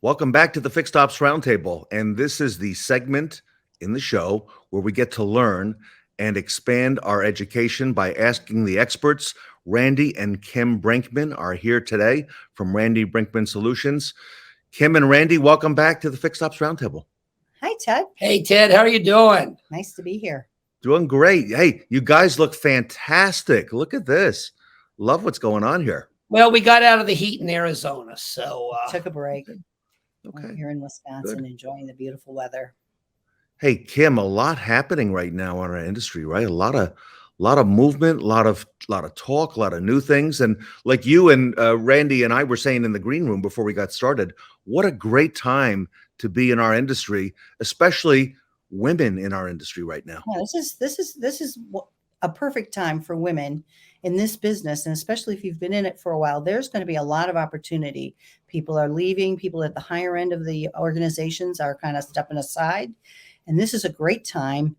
Welcome back to the Fixed Ops Roundtable. And this is the segment in the show where we get to learn and expand our education by asking the experts. Randy and Kim Brenckman are here today from Randy Brenckman Solutions. Kim and Randy, welcome back to the Fixed Ops Roundtable. Hi, Ted. Hey, Ted, how are you doing? Nice to be here. Doing great. Hey, you guys look fantastic. Look at this. Love what's going on here. Well, we got out of the heat in Arizona, so Took a break. Okay. I'm here in Wisconsin, enjoying the beautiful weather. Hey, Kim, a lot happening right now in our industry, right? A lot of movement, a lot of talk, a lot of new things. And like you and Randy and I were saying in the green room before we got started, what a great time to be in our industry, especially women in our industry right now. Yeah, this is a perfect time for women in this business, and especially if you've been in it for a while. There's going to be a lot of opportunity. People are leaving. People at the higher end of the organizations are kind of stepping aside, and this is a great time.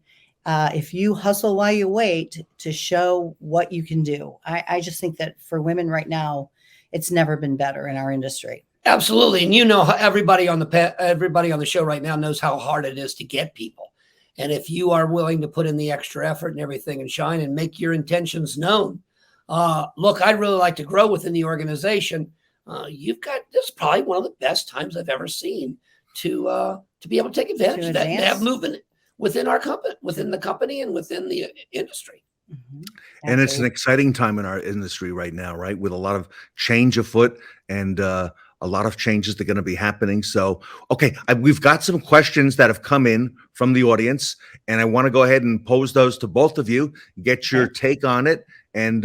If you hustle while you wait to show what you can do. I just think that for women right now, it's never been better in our industry. absolutely. And you know, everybody on the show right now knows how hard it is to get people. And if you are willing to put in the extra effort and everything and shine and make your intentions known, look, I'd really like to grow within the organization. This is probably one of the best times I've ever seen to be able to take advantage of that and have movement within our company, within the company, and within the industry. Mm-hmm. And it's an exciting time in our industry right now, right? With a lot of change afoot and a lot of changes that are going to be happening. So, okay, we've got some questions that have come in from the audience, and I want to go ahead and pose those to both of you, get your take on it, and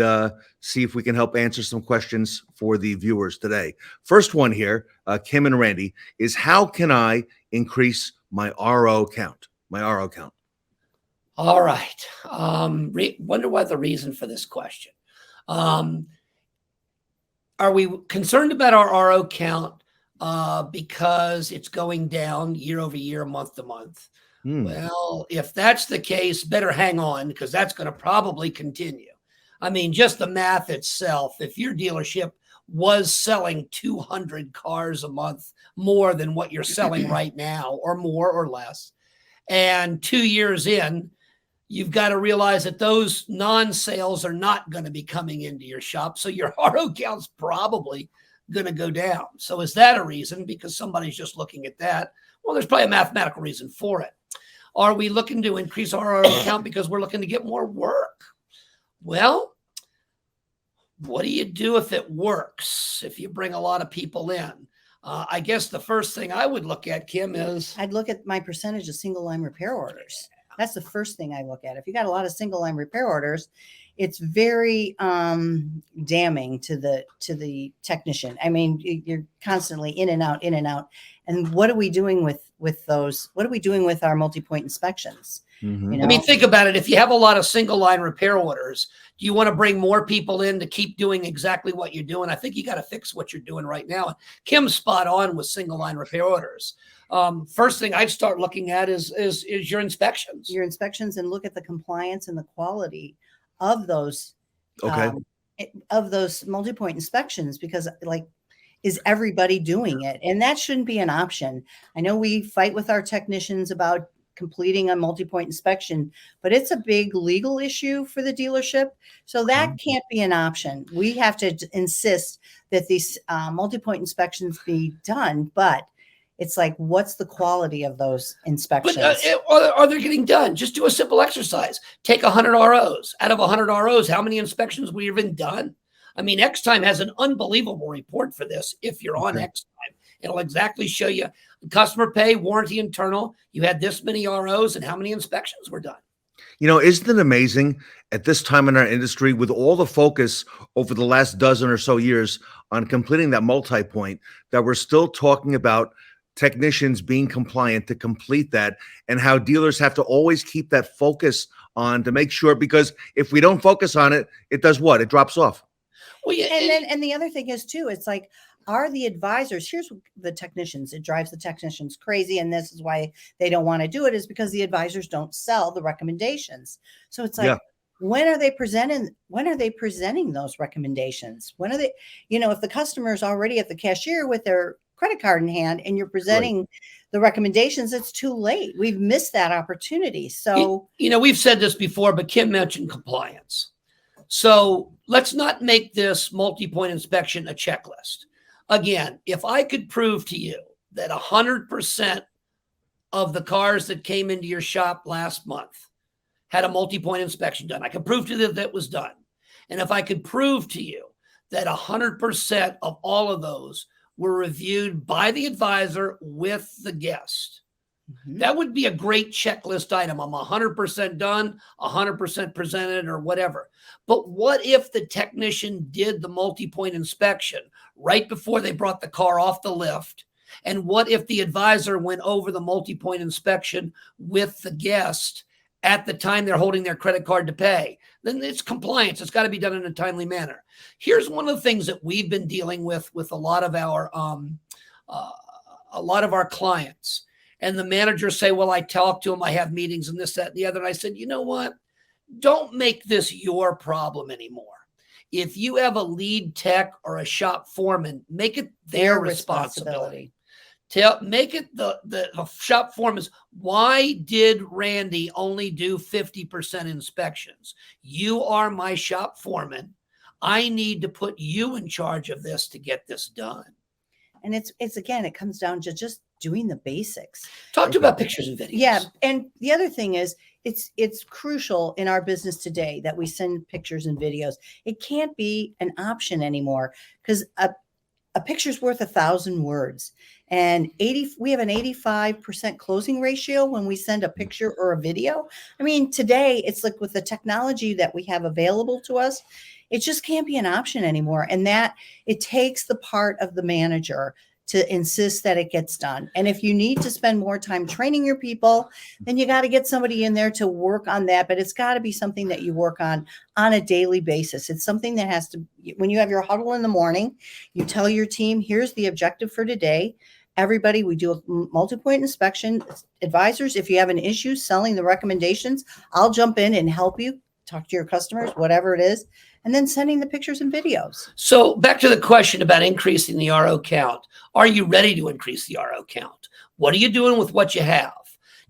see if we can help answer some questions for the viewers today. First one here, Kim and Randy, is how can I increase my RO count? My RO count. All right. Wonder what the reason for this question. Are we concerned about our RO count because it's going down year over year, month to month? Well, if that's the case, better hang on, because that's going to probably continue. I mean, just the math itself, if your dealership was selling 200 cars a month more than what you're selling right now, or more or less, and 2 years in, you've got to realize that those non-sales are not going to be coming into your shop. So your RO count's probably going to go down. So is that a reason? Because somebody's just looking at that. Well, there's probably a mathematical reason for it. Are we looking to increase our RO count because we're looking to get more work? Well, what do you do if it works? If you bring a lot of people in? I guess the first thing I would look at, Kim, is I'd look at my percentage of single line repair orders. That's the first thing I look at. If you got a lot of single line repair orders, it's very damning to the technician. I mean, you're constantly in and out, in and out. And what are we doing with those? What are we doing with our multi-point inspections? Mm-hmm. You know? I mean, think about it. If you have a lot of single line repair orders, do you want to bring more people in to keep doing exactly what you're doing? I think you got to fix what you're doing right now. Kim's spot on with single line repair orders. First thing I'd start looking at is your inspections. Your inspections, and look at the compliance and the quality of those. Okay. Of those multi-point inspections, because is everybody doing it? And that shouldn't be an option. I know we fight with our technicians about completing a multi-point inspection, but it's a big legal issue for the dealership. So that can't be an option. We have to insist that these multi-point inspections be done, but it's like, what's the quality of those inspections? But are they getting done? Just do a simple exercise. Take 100 ROs. Out of 100 ROs, how many inspections were even done? I mean, X-Time has an unbelievable report for this. If you're on X-Time, it'll exactly show you customer pay, warranty, internal. You had this many ROs and how many inspections were done. You know, isn't it amazing at this time in our industry, with all the focus over the last dozen or so years on completing that multi-point, that we're still talking about technicians being compliant to complete that, and how dealers have to always keep that focus on to make sure, because if we don't focus on it, it does what? It drops off. Well, yeah, and the other thing is too, it's like, are the advisors, here's the technicians, it drives the technicians crazy, and this is why they don't want to do it, is because the advisors don't sell the recommendations. So it's like, when are they presenting those recommendations? When are they, if the customer is already at the cashier with their credit card in hand and you're presenting the recommendations, it's too late. We've missed that opportunity. So, we've said this before, but Kim mentioned compliance. So let's not make this multi-point inspection a checklist. Again, if I could prove to you that 100% of the cars that came into your shop last month had a multi-point inspection done, I could prove to you that was done. And if I could prove to you that 100% of all of those were reviewed by the advisor with the guest, that would be a great checklist item. I'm 100% done, 100% presented, or whatever. But what if the technician did the multi-point inspection right before they brought the car off the lift? And what if the advisor went over the multi-point inspection with the guest at the time they're holding their credit card to pay? Then it's compliance. It's got to be done in a timely manner. Here's one of the things that we've been dealing with a lot of our clients. And the managers say, well, I talk to them, I have meetings and this, that, and the other. And I said, you know what? Don't make this your problem anymore. If you have a lead tech or a shop foreman, make it their responsibility. Make it the shop foreman's. Why did Randy only do 50% inspections? You are my shop foreman. I need to put you in charge of this to get this done. And it's again, it comes down to just doing the basics. Talk to about pictures and videos. Yeah. And the other thing is it's crucial in our business today that we send pictures and videos. It can't be an option anymore because a picture's worth 1,000 words. And we have an 85% closing ratio when we send a picture or a video. I mean, today it's like with the technology that we have available to us, it just can't be an option anymore. And that it takes the part of the manager to insist that it gets done. And if you need to spend more time training your people, then you got to get somebody in there to work on that. But it's got to be something that you work on a daily basis. It's something that has to, when you have your huddle in the morning, you tell your team, here's the objective for today. Everybody, we do a multi-point inspection. Advisors, if you have an issue selling the recommendations, I'll jump in and help you talk to your customers, whatever it is, and then sending the pictures and videos. So back to the question about increasing the RO count. Are you ready to increase the RO count? What are you doing with what you have?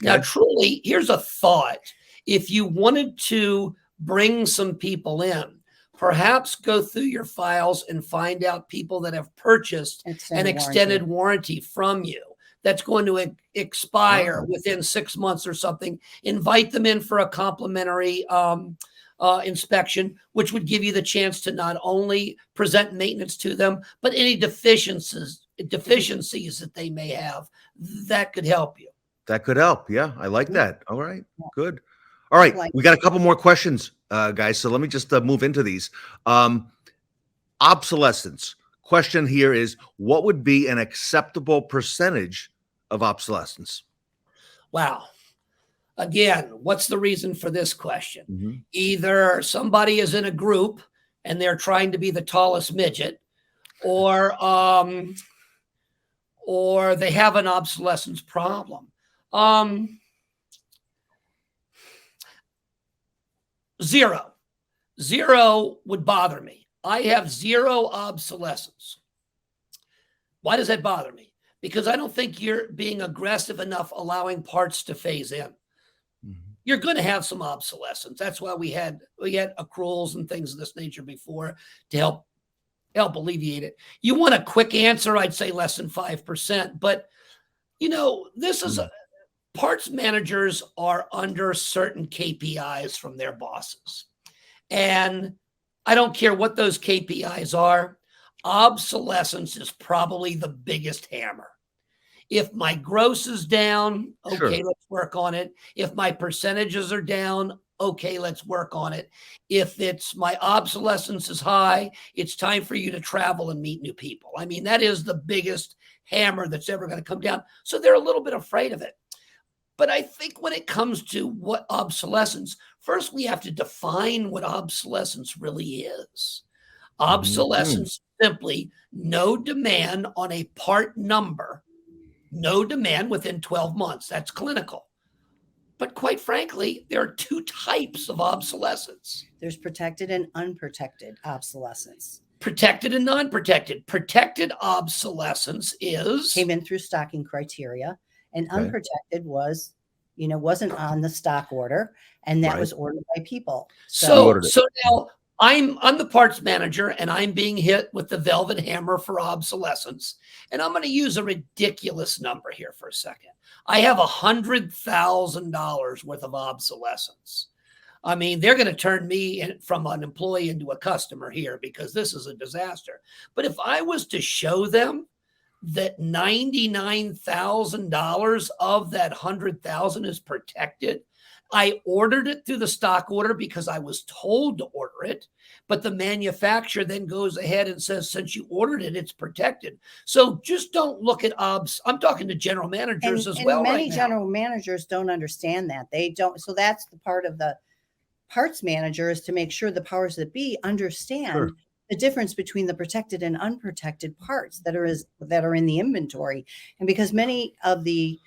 Okay. Now, truly, here's a thought. If you wanted to bring some people in, perhaps go through your files and find out people that have purchased an extended warranty from you that's going to expire within 6 months or something. Invite them in for a complimentary inspection, which would give you the chance to not only present maintenance to them, but any deficiencies that they may have. That could help you. That could help. Yeah, I like that. All right, good. All right, we got a couple more questions, guys. So let me just move into these. Obsolescence. Question here is, what would be an acceptable percentage of obsolescence? Wow. Again, what's the reason for this question? Either somebody is in a group and they're trying to be the tallest midget, or they have an obsolescence problem. Zero would bother me. I have zero obsolescence. Why does that bother me? Because I don't think you're being aggressive enough allowing parts to phase in. You're going to have some obsolescence. That's why we had accruals and things of this nature before to help alleviate it. You want a quick answer, I'd say less than 5%. But, this is parts managers are under certain KPIs from their bosses. And I don't care what those KPIs are. Obsolescence is probably the biggest hammer. If my gross is down, okay, let's work on it. If my percentages are down, okay, let's work on it. If it's my obsolescence is high, it's time for you to travel and meet new people. I mean, that is the biggest hammer that's ever going to come down. So they're a little bit afraid of it. But I think when it comes to what obsolescence, first we have to define what obsolescence really is. Obsolescence simply no demand on a part number, no demand within 12 months. That's clinical. But quite frankly, there are two types of obsolescence. There's protected and unprotected obsolescence. Protected and non-protected. Protected obsolescence is Came in through stocking criteria, and Okay. unprotected was, wasn't on the stock order, and that Right. was ordered by people. so ordered it. so now I'm the parts manager and I'm being hit with the velvet hammer for obsolescence. And I'm going to use a ridiculous number here for a second. I have $100,000 worth of obsolescence. I mean, they're going to turn me from an employee into a customer here because this is a disaster. But if I was to show them that $99,000 of that 100,000 is protected, I ordered it through the stock order because I was told to order it, but the manufacturer then goes ahead and says, since you ordered it, it's protected. So just don't look at obs. I'm talking to general managers as well. Many right now. general managers don't understand that. They don't. So that's the part of the parts manager, is to make sure the powers that be understand Sure. the difference between the protected and unprotected parts that are in the inventory. And because many of the,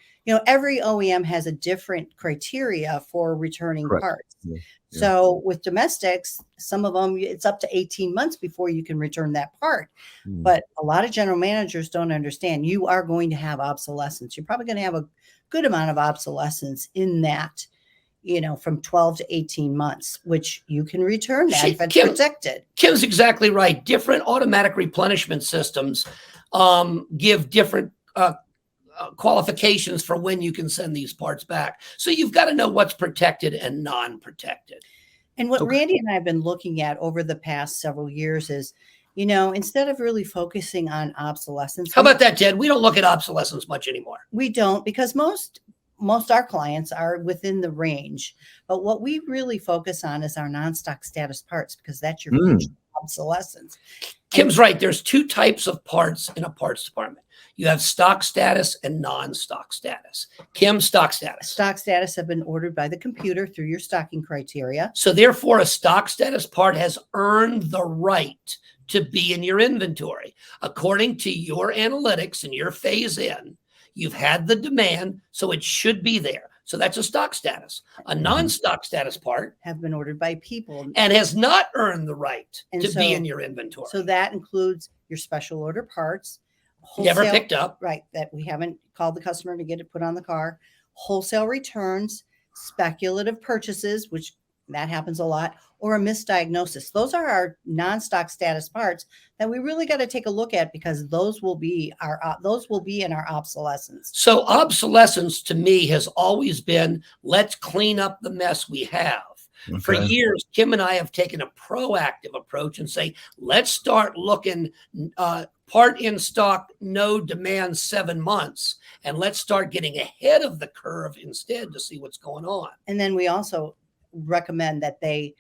every OEM has a different criteria for returning Correct. parts. Yeah. So with domestics, some of them, it's up to 18 months before you can return that part. But a lot of general managers don't understand you are going to have obsolescence. You're probably going to have a good amount of obsolescence in that, from 12 to 18 months, which you can return that if it's protected. Kim's exactly right. Different automatic replenishment systems give different qualifications for when you can send these parts back. So you've got to know what's protected and non-protected. And what Randy and I have been looking at over the past several years is, instead of really focusing on obsolescence. How about that, Ted? We don't look at obsolescence much anymore. We don't, because most our clients are within the range. But what we really focus on is our non-stock status parts, because that's your future obsolescence. Kim's right. There's two types of parts in a parts department. You have stock status and non-stock status. Kim, stock status. Stock status have been ordered by the computer through your stocking criteria. So therefore, a stock status part has earned the right to be in your inventory. According to your analytics and your phase in, you've had the demand, so it should be there. So that's a stock status. A non-stock status part have been ordered by people and has not earned the right And to so- be in your inventory. So that includes your special order parts, Never picked up. right? That we haven't called the customer to get it put on the car, wholesale returns, speculative purchases, which that happens a lot, or a misdiagnosis. Those are our non-stock status parts that we really got to take a look at, because those will be in our obsolescence. So obsolescence to me has always been, let's clean up the mess we have. Okay. For years, Kim and I have taken a proactive approach and say, let's start looking part in stock, no demand 7 months, and let's start getting ahead of the curve instead to see what's going on. And then we also recommend that they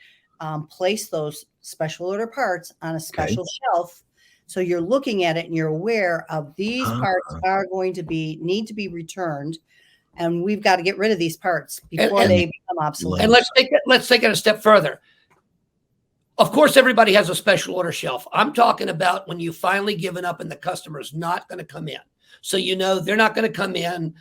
place those special order parts on a special shelf. So you're looking at it and you're aware of these parts are going to need to be returned. And we've got to get rid of these parts before they become obsolete. And let's take it a step further. Of course, everybody has a special order shelf. I'm talking about when you've finally given up and the customer's not going to come in. So they're not going to come in.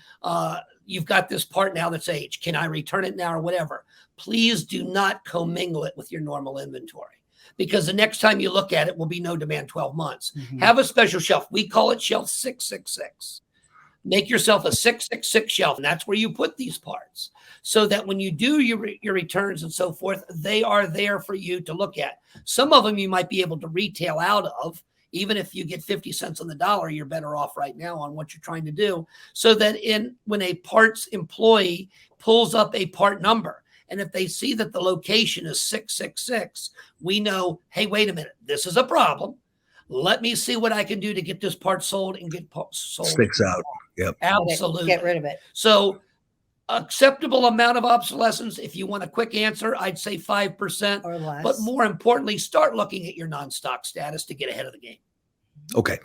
You've got this part now that's aged. Can I return it now or whatever? Please do not commingle it with your normal inventory, because the next time you look at it will be no demand 12 months. Have a special shelf. We call it shelf 666. Make yourself a 666 shelf, and that's where you put these parts, so that when you do your returns and so forth, they are there for you to look at. Some of them you might be able to retail out of. Even if you get 50 cents on the dollar, you're better off right now on what you're trying to do, so that when a parts employee pulls up a part number, and if they see that the location is 666, we know, hey, wait a minute, this is a problem. Let me see what I can do to get this part sold and get sold. Sticks out. Yep. Absolutely. Get rid of it. So acceptable amount of obsolescence. If you want a quick answer, I'd say 5% or less. But more importantly, start looking at your non-stock status to get ahead of the game. Okay.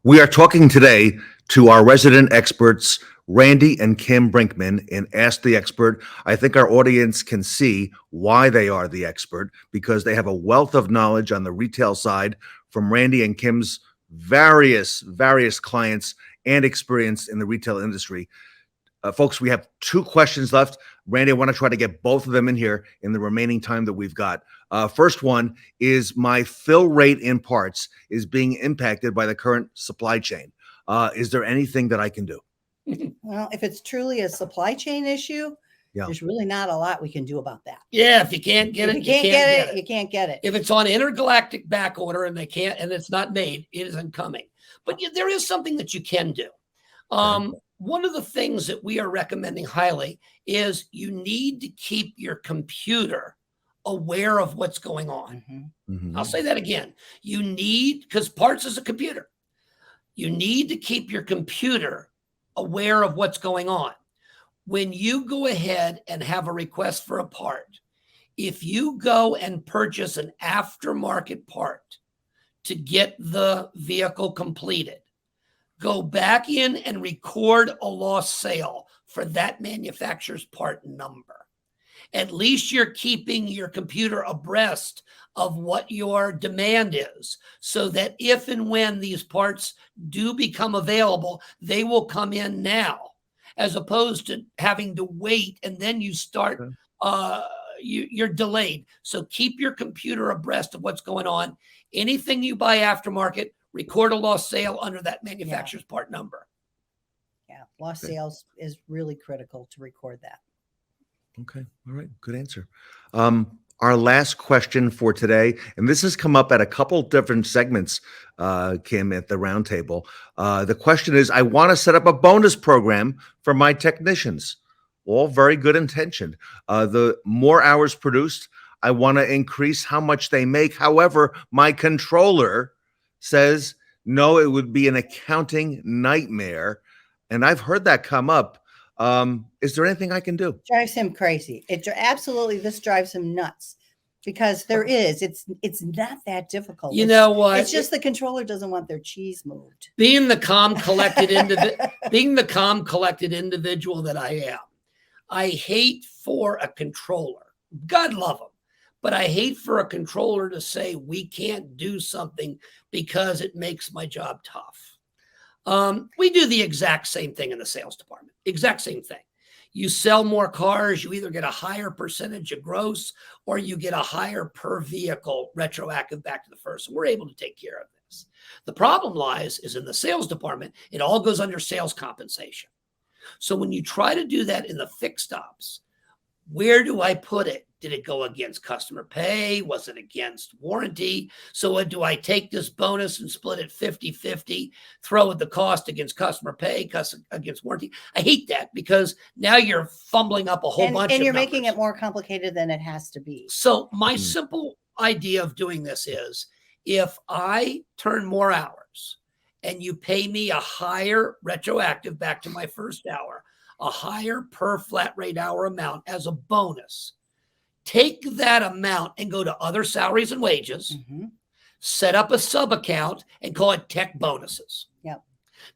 We are talking today to our resident experts, Randy and Kim Brenckman, in Ask the Expert. I think our audience can see why they are the expert, because they have a wealth of knowledge on the retail side from Randy and Kim's various clients and experience in the retail industry. Folks, we have 2 questions left. Randy, I want to try to get both of them in here in the remaining time that we've got. First one is, my fill rate in parts is being impacted by the current supply chain. Is there anything that I can do? Well, if it's truly a supply chain issue, Yeah. there's really not a lot we can do about that. Yeah, if you can't get If it, you can't get it, you can't get it. If it's on intergalactic back order and it's not made, it isn't coming. But there is something that you can do. One of the things that we are recommending highly is you need to keep your computer aware of what's going on. I'll say that again. You need, because parts is a computer. You need to keep your computer aware of what's going on. When you go ahead and have a request for a part, if you go and purchase an aftermarket part to get the vehicle completed, go back in and record a lost sale for that manufacturer's part number. At least you're keeping your computer abreast of what your demand is, so that if and when these parts do become available, they will come in now, as opposed to having to wait and then you start, you're delayed. So keep your computer abreast of what's going on. Anything you buy aftermarket, record a lost sale under that manufacturer's part number. Yeah, lost sales is really critical to record that. Okay. All right. Good answer. Our last question for today, and this has come up at a couple different segments, Kim, at the roundtable. The question is, I want to set up a bonus program for my technicians. All very good intention. The more hours produced, I want to increase how much they make. However, my controller says, no, it would be an accounting nightmare. And I've heard that come up. Is there anything I can do? Drives him crazy. Absolutely, this drives him nuts, because it's not that difficult. You know what? It's just the controller doesn't want their cheese moved. Being the calm, collected individual that I am, I hate for a controller. God love them. But I hate for a controller to say we can't do something because it makes my job tough. We do the exact same thing in the sales department. Exact same thing. You sell more cars, you either get a higher percentage of gross or you get a higher per vehicle retroactive back to the first. And we're able to take care of this. The problem lies is in the sales department. It all goes under sales compensation. So when you try to do that in the fixed ops, where do I put it? Did it go against customer pay? Was it against warranty? So do I take this bonus and split it 50-50, throw the cost against customer pay, against warranty? I hate that, because now you're fumbling up a whole bunch of and you're numbers. making it more complicated than it has to be. So my simple idea of doing this is, if I turn more hours and you pay me a higher retroactive back to my first hour, a higher per flat rate hour amount as a bonus, take that amount and go to other salaries and wages, set up a sub account and call it tech bonuses. Yep.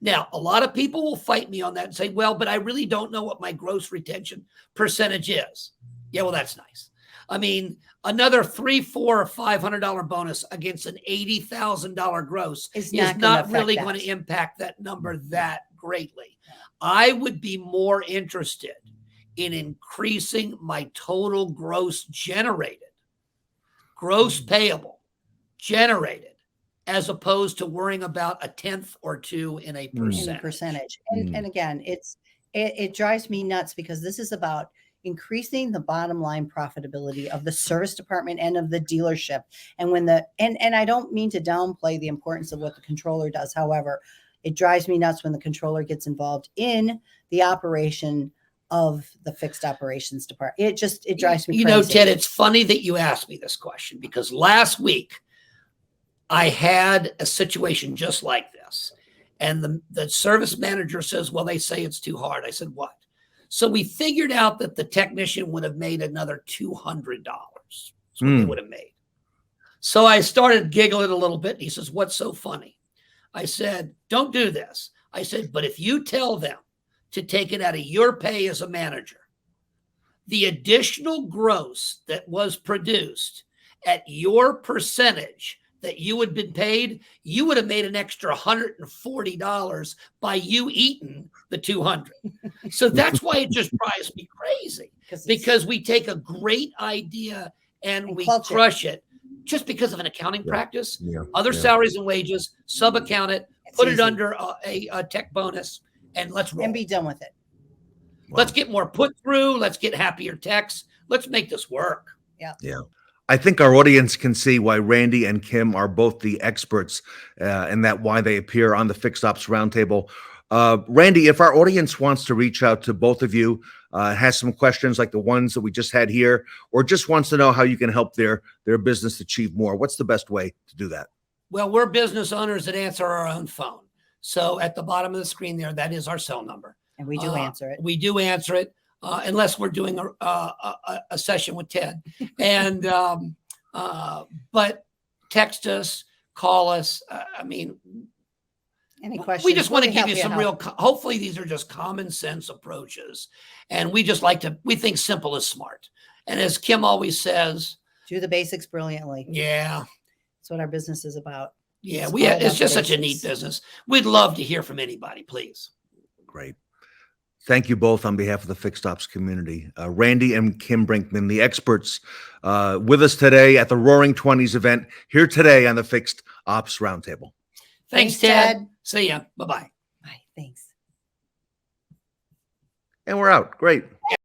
Now, a lot of people will fight me on that and say, well, but I really don't know what my gross retention percentage is. Yeah, well, that's nice. I mean, another $300, $400, or $500 bonus against an $80,000 gross is not really going to impact that number that greatly. I would be more interested in increasing my total gross generated, gross payable generated, as opposed to worrying about a tenth or two in a percentage. And again, it drives me nuts, because this is about increasing the bottom line profitability of the service department and of the dealership. And when and I don't mean to downplay the importance of what the controller does. However, it drives me nuts when the controller gets involved in the operation of the fixed operations department. It drives me crazy. You know, Ted, it's funny that you asked me this question, because last week I had a situation just like this. And the service manager says, well, they say it's too hard. I said, what? So we figured out that the technician would have made another $200. That's what they would have made. So I started giggling a little bit. And he says, what's so funny? I said, don't do this. I said, but if you tell them to take it out of your pay as a manager, the additional gross that was produced at your percentage that you had been paid, you would have made an extra $140 by you eating the 200. So that's why it just drives me crazy, because we take a great idea and we crush it just because of an accounting practice. Other salaries and wages, sub-account it, put it under a tech bonus, and let's roll. And be done with it. Wow. Let's get more put through. Let's get happier techs. Let's make this work. Yeah. I think our audience can see why Randy and Kim are both the experts, and that why they appear on the Fixed Ops Roundtable. Randy, if our audience wants to reach out to both of you, has some questions like the ones that we just had here, or just wants to know how you can help their business achieve more, what's the best way to do that? Well, we're business owners that answer our own phone. So at the bottom of the screen there, that is our cell number. And we do answer it. We do answer it, unless we're doing a session with Ted. And but text us, call us. I mean, any questions? We just want to give you some real. Hopefully, these are just common sense approaches, and we just like to. We think simple is smart. And as Kim always says, do the basics brilliantly. Yeah, that's what our business is about. Yeah, it's just such a neat business. We'd love to hear from anybody, please. Great. Thank you both on behalf of the Fixed Ops community. Randy and Kim Brenckman, the experts, with us today at the Roaring 20s event, here today on the Fixed Ops Roundtable. Thanks, Ted. See ya. Bye-bye. Bye. Thanks. And we're out. Great.